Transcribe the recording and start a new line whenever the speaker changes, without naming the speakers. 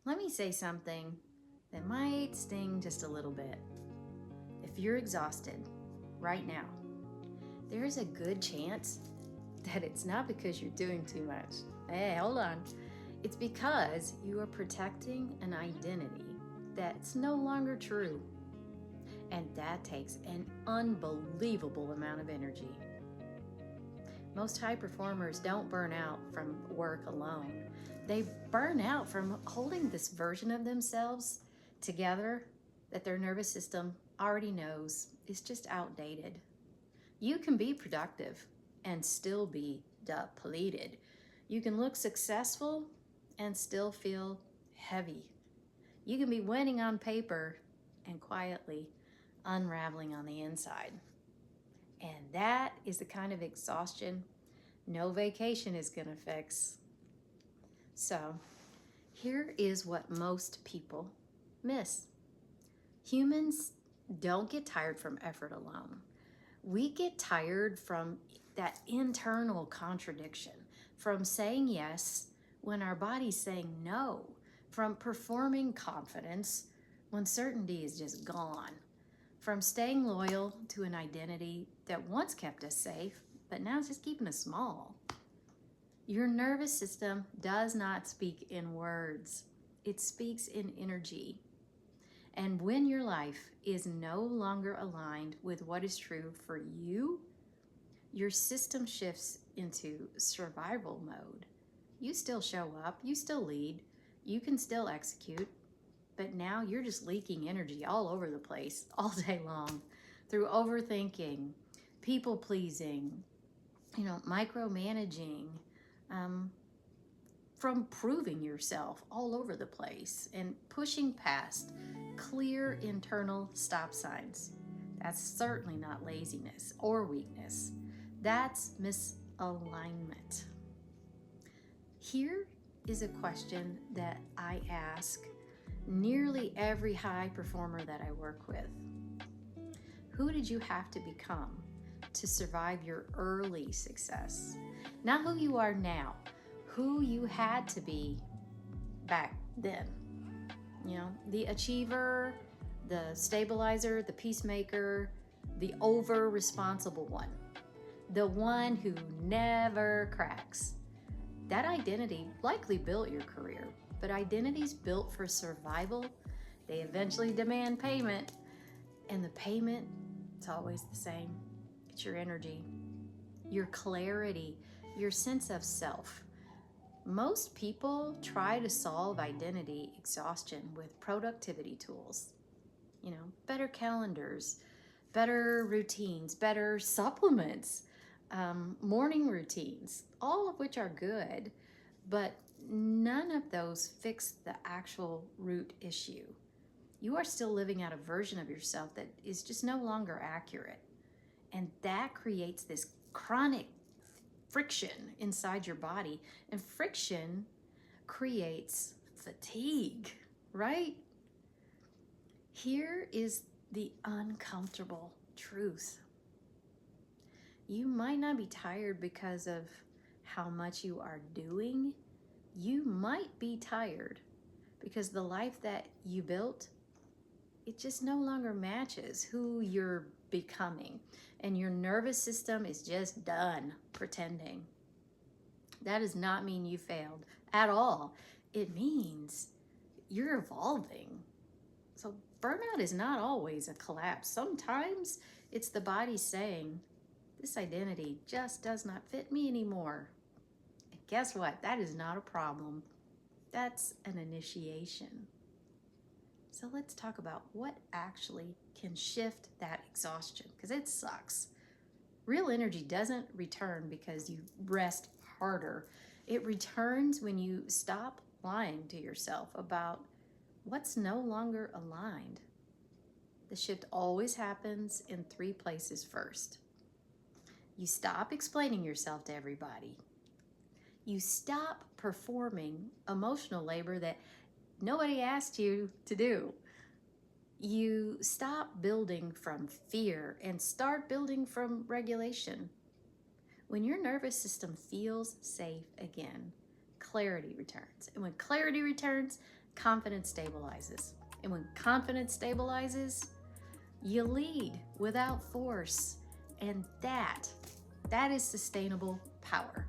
Let me say something that might sting just a little bit. If you're exhausted right now, there's a good chance that it's not because you're doing too much. Hey, hold on. It's because you are protecting an identity that's no longer true. And that takes an unbelievable amount of energy. Most high performers don't burn out from work alone. They burn out from holding this version of themselves together that their nervous system already knows is just outdated. You can be productive and still be depleted. You can look successful and still feel heavy. You can be winning on paper and quietly unraveling on the inside. And that is the kind of exhaustion no vacation is going to fix. So, here is what most people miss. Humans don't get tired from effort alone. We get tired from that internal contradiction, from saying yes when our body's saying no, from performing confidence when certainty is just gone, from staying loyal to an identity that once kept us safe, but now it's just keeping us small. Your nervous system does not speak in words. It speaks in energy. And when your life is no longer aligned with what is true for you, your system shifts into survival mode. You still show up, you still lead, you can still execute, but now you're just leaking energy all over the place all day long through overthinking, people pleasing, micromanaging, from proving yourself all over the place and pushing past clear internal stop signs. That's certainly not laziness or weakness. That's misalignment. Here is a question that I ask nearly every high performer that I work with. Who did you have to become to survive your early success? Not who you are now, who you had to be back then. The achiever, the stabilizer, the peacemaker, the over-responsible one, the one who never cracks. That identity likely built your career, but identities built for survival, they eventually demand payment, and the payment, it's always the same. It's your energy, your clarity, your sense of self. Most people try to solve identity exhaustion with productivity tools. Better calendars, better routines, better supplements, morning routines, all of which are good, but none of those fix the actual root issue. You are still living out a version of yourself that is just no longer accurate. And that creates this chronic friction inside your body. And friction creates fatigue, right? Here is the uncomfortable truth. You might not be tired because of how much you are doing. You might be tired because the life that you built, it just no longer matches who you're becoming. And your nervous system is just done pretending. That does not mean you failed at all. It means you're evolving. So burnout is not always a collapse. Sometimes it's the body saying, this identity just does not fit me anymore. And guess what? That is not a problem. That's an initiation. So let's talk about what actually can shift that exhaustion, because it sucks. Real energy doesn't return because you rest harder. It returns when you stop lying to yourself about what's no longer aligned. The shift always happens in 3 places first. You stop explaining yourself to everybody. You stop performing emotional labor that nobody asked you to do. You stop building from fear and start building from regulation. When your nervous system feels safe again, clarity returns. And when clarity returns, confidence stabilizes. And when confidence stabilizes, you lead without force. And that is sustainable power.